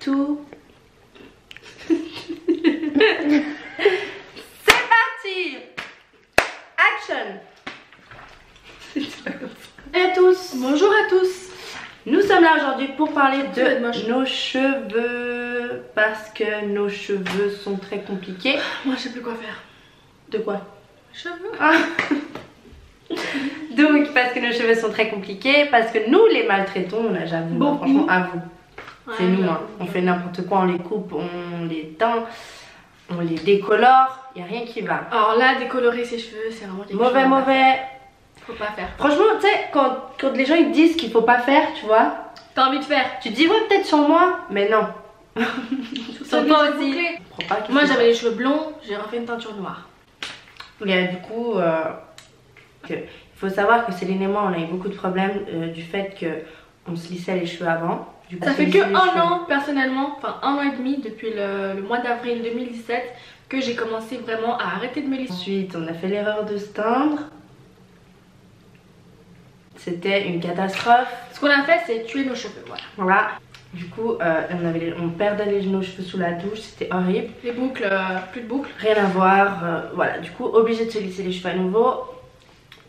tout. C'est parti. Action. Bonjour à tous. Bonjour à tous. Nous sommes là aujourd'hui pour parler de nos cheveux parce que nos cheveux sont très compliqués. Moi je sais plus quoi faire. De quoi? Cheveux. Ah. Donc parce que nos cheveux sont très compliqués, parce que nous les maltraitons, on a jamais, bon, franchement à vous. Ouais, c'est nous, hein. On fait n'importe quoi, on les coupe, on les teint, on les décolore, il n'y a rien qui va. Alors là, décolorer ses cheveux, c'est vraiment quelque chose. Mauvais. Faut pas faire. Franchement, tu sais, quand les gens ils disent qu'il faut pas faire, tu vois, t'as envie de faire. Tu te dis, ouais, peut-être sur moi, mais non. Sont pas aussi. Moi j'avais les cheveux blonds, j'ai refait une teinture noire. Et du coup, il faut savoir que Céline et moi, on a eu beaucoup de problèmes du fait qu'on se lissait les cheveux avant. Du coup, ça fait que un an personnellement, enfin 1 an et demi depuis le mois d'avril 2017 que j'ai commencé vraiment à arrêter de me lisser. Ensuite, on a fait l'erreur de se teindre. C'était une catastrophe. Ce qu'on a fait, c'est tuer nos cheveux, voilà. Du coup, on perdait nos cheveux sous la douche, c'était horrible. Les boucles, plus de boucles. Rien à voir, voilà. Du coup, obligé de se lisser les cheveux à nouveau.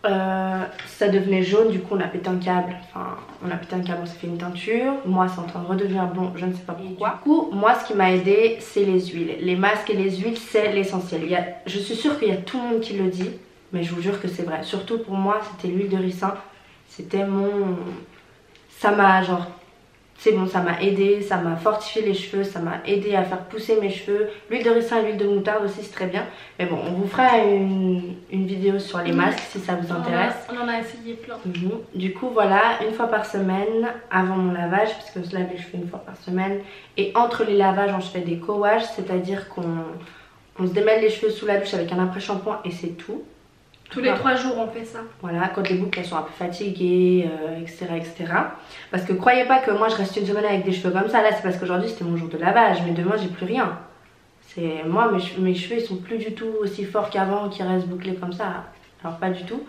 Ça devenait jaune, du coup on a pété un câble. Enfin, on a pété un câble, on s'est fait une teinture. Moi, c'est en train de redevenir blond, je ne sais pas pourquoi. Du coup, moi, ce qui m'a aidé, c'est les huiles. Les masques et les huiles, c'est l'essentiel. Je suis sûre qu'il y a tout le monde qui le dit, mais je vous jure que c'est vrai. Surtout pour moi, c'était l'huile de ricin. C'était ça m'a genre, c'est bon, ça m'a aidé, ça m'a fortifié les cheveux, ça m'a aidé à faire pousser mes cheveux. L'huile de ricin et l'huile de moutarde aussi, c'est très bien. Mais bon, on vous fera une vidéo sur les masques si ça vous intéresse. On en a essayé plein. Du coup, voilà, une fois par semaine avant mon lavage, parce qu'on se lave les cheveux une fois par semaine. Et entre les lavages, on se fait des co-wash, c'est-à-dire qu'on se démêle les cheveux sous la douche avec un après-shampoing et c'est tout. Tous les 3 jours on fait ça. Voilà, quand les boucles elles sont un peu fatiguées, etc., etc. Parce que croyez pas que moi je reste une semaine avec des cheveux comme ça. Là c'est parce qu'aujourd'hui c'était mon jour de lavage, mais demain j'ai plus rien. C'est moi mes cheveux ils sont plus du tout aussi forts qu'avant, qui restent bouclés comme ça. Alors pas du tout.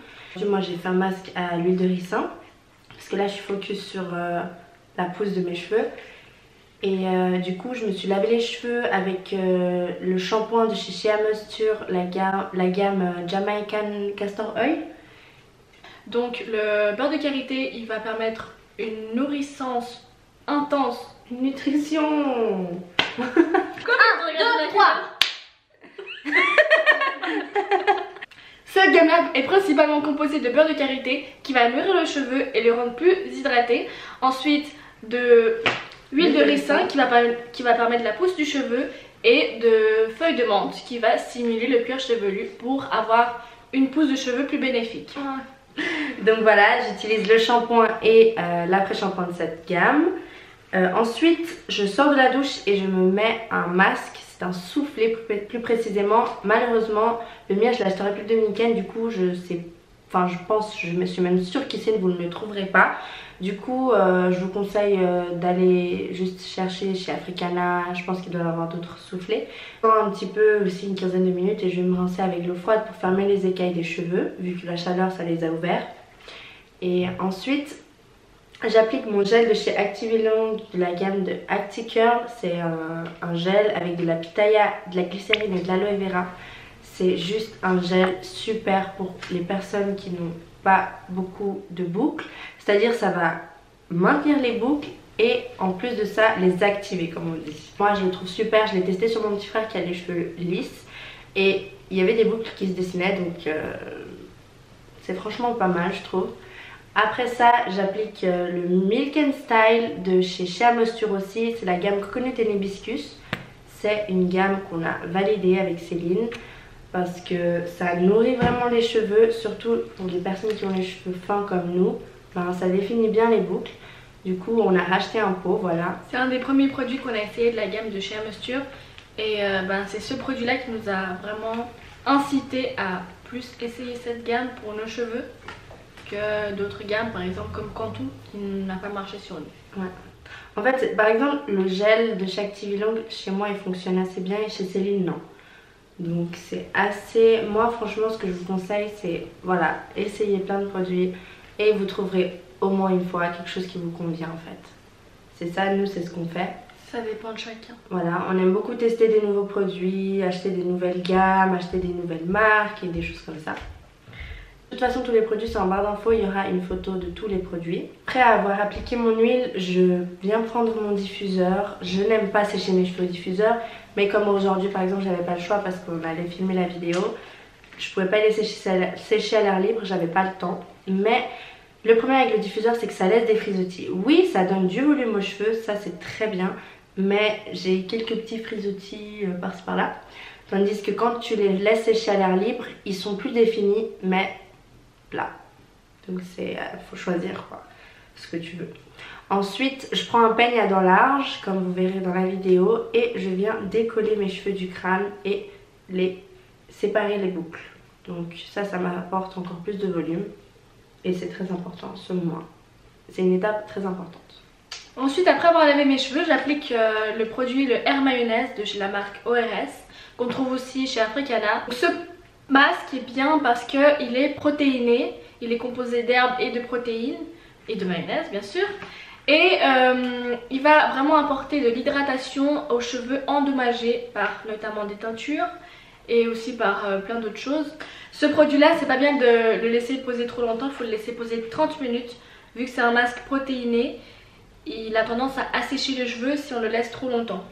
Moi j'ai fait un masque à l'huile de ricin parce que là je suis focus sur la pousse de mes cheveux. Et du coup je me suis lavé les cheveux avec le shampoing de chez Shea Moisture, la gamme Jamaican Castor Oil. Donc le beurre de karité il va permettre une nourrissance intense, une nutrition. 1, 2, 3. Cette gamme là est principalement composée de beurre de karité qui va nourrir le cheveu et le rendre plus hydraté. Ensuite de huile de ricin qui va permettre la pousse du cheveu et de feuilles de menthe qui va stimuler le cuir chevelu pour avoir une pousse de cheveux plus bénéfique. Donc voilà, j'utilise le shampoing et l'après-shampoing de cette gamme. Ensuite, je sors de la douche et je me mets un masque. C'est un soufflé plus précisément. Malheureusement, le mien je l'ai acheté en République dominicaine. Du coup, je me suis même sûre qu'ici vous ne le trouverez pas. Du coup, je vous conseille d'aller juste chercher chez Africana. Je pense qu'il doit y avoir d'autres soufflets. Un petit peu, aussi une quinzaine de minutes, et je vais me rincer avec l'eau froide pour fermer les écailles des cheveux, vu que la chaleur ça les a ouverts. Et ensuite, j'applique mon gel de chez Activilong de la gamme de ActiCurl. C'est un gel avec de la pitaya, de la glycérine et de l'aloe vera. C'est juste un gel super pour les personnes qui n'ont pas beaucoup de boucles. C'est-à-dire ça va maintenir les boucles et en plus de ça les activer comme on dit. Moi je le trouve super, je l'ai testé sur mon petit frère qui a les cheveux lisses et il y avait des boucles qui se dessinaient, donc c'est franchement pas mal je trouve. Après ça j'applique le Milk and Style de chez Shea Moisture aussi, c'est la gamme Coconut and Hibiscus. C'est une gamme qu'on a validée avec Céline parce que ça nourrit vraiment les cheveux, surtout pour les personnes qui ont les cheveux fins comme nous. Ben, ça définit bien les boucles. Du coup on a racheté un pot, voilà. C'est un des premiers produits qu'on a essayé de la gamme de Shea Moisture. Et c'est ce produit là qui nous a vraiment incité à plus essayer cette gamme pour nos cheveux que d'autres gammes, par exemple comme Cantu qui n'a pas marché sur nous. Ouais. En fait par exemple le gel de chez Activilong chez moi il fonctionne assez bien et chez Céline non. Donc c'est assez, moi franchement ce que je vous conseille c'est voilà, essayez plein de produits et vous trouverez au moins une fois quelque chose qui vous convient en fait. C'est ça, nous c'est ce qu'on fait. Ça dépend de chacun. Voilà, on aime beaucoup tester des nouveaux produits, acheter des nouvelles gammes, acheter des nouvelles marques et des choses comme ça. De toute façon, tous les produits sont en barre d'infos, il y aura une photo de tous les produits. Après avoir appliqué mon huile, je viens prendre mon diffuseur. Je n'aime pas sécher mes cheveux au diffuseur, mais comme aujourd'hui par exemple, j'avais pas le choix parce qu'on allait filmer la vidéo, je pouvais pas les sécher à l'air libre, j'avais pas le temps. Mais le problème avec le diffuseur, c'est que ça laisse des frisottis. Oui, ça donne du volume aux cheveux, ça c'est très bien, mais j'ai quelques petits frisottis par-ci par-là. Tandis que quand tu les laisses sécher à l'air libre, ils sont plus définis, mais plats. Donc c'est faut choisir quoi, ce que tu veux. Ensuite, je prends un peigne à dents larges, comme vous verrez dans la vidéo, et je viens décoller mes cheveux du crâne et les séparer les boucles. Donc ça m'apporte encore plus de volume et c'est très important selon moi. C'est une étape très importante. Ensuite, après avoir lavé mes cheveux, j'applique le produit, le Air Mayonnaise de chez la marque ORS, qu'on trouve aussi chez Africana. Ce masque est bien parce qu'il est protéiné, il est composé d'herbes et de protéines et de mayonnaise bien sûr, et il va vraiment apporter de l'hydratation aux cheveux endommagés par notamment des teintures et aussi par plein d'autres choses. Ce produit là, c'est pas bien de le laisser poser trop longtemps, il faut le laisser poser 30 minutes vu que c'est un masque protéiné. Il a tendance à assécher les cheveux si on le laisse trop longtemps.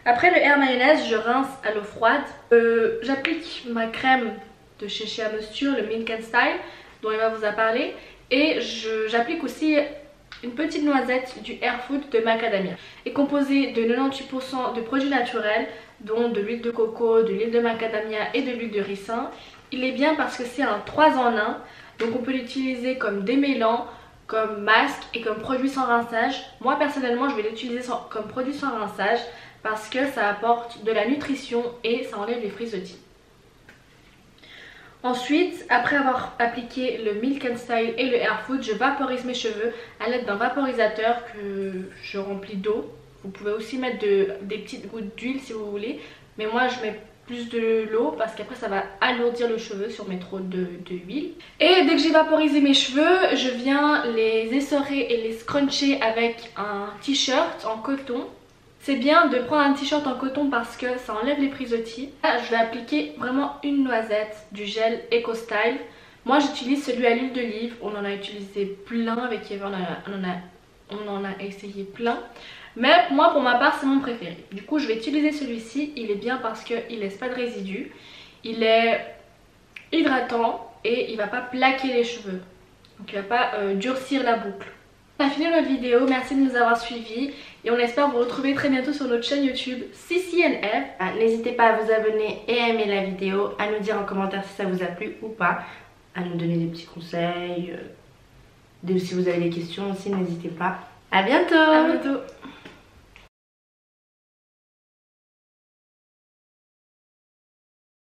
Après le Air Mayonnaise, je rince à l'eau froide. J'applique ma crème de chez Shea Moisture, le Milk and Style, dont Emma vous a parlé. Et j'applique aussi une petite noisette du Air Food de macadamia. Elle est composée de 98% de produits naturels, dont de l'huile de coco, de l'huile de macadamia et de l'huile de ricin. Il est bien parce que c'est un 3 en 1, donc on peut l'utiliser comme démêlant, comme masque et comme produit sans rinçage. Moi personnellement, je vais l'utiliser comme produit sans rinçage parce que ça apporte de la nutrition et ça enlève les frisottis. Ensuite, après avoir appliqué le Milk and Style et le Air Food, je vaporise mes cheveux à l'aide d'un vaporisateur que je remplis d'eau. Vous pouvez aussi mettre des petites gouttes d'huile si vous voulez, mais moi je mets plus de l'eau parce qu'après ça va alourdir le cheveu si on met trop d'huile. Et dès que j'ai vaporisé mes cheveux, je viens les essorer et les scruncher avec un t-shirt en coton. C'est bien de prendre un t-shirt en coton parce que ça enlève les frisottis. Là, je vais appliquer vraiment une noisette du gel Eco Style. Moi j'utilise celui à l'huile d'olive, on en a utilisé plein avec Eva, on en a essayé plein. Mais moi pour ma part c'est mon préféré. Du coup je vais utiliser celui-ci, il est bien parce qu'il laisse pas de résidus. Il est hydratant et il va pas plaquer les cheveux. Donc il va pas durcir la boucle. On a fini notre vidéo, merci de nous avoir suivis et on espère vous retrouver très bientôt sur notre chaîne YouTube CCNF. N'hésitez pas à vous abonner et à aimer la vidéo, à nous dire en commentaire si ça vous a plu ou pas, à nous donner des petits conseils, si vous avez des questions aussi n'hésitez pas. À bientôt. À bientôt.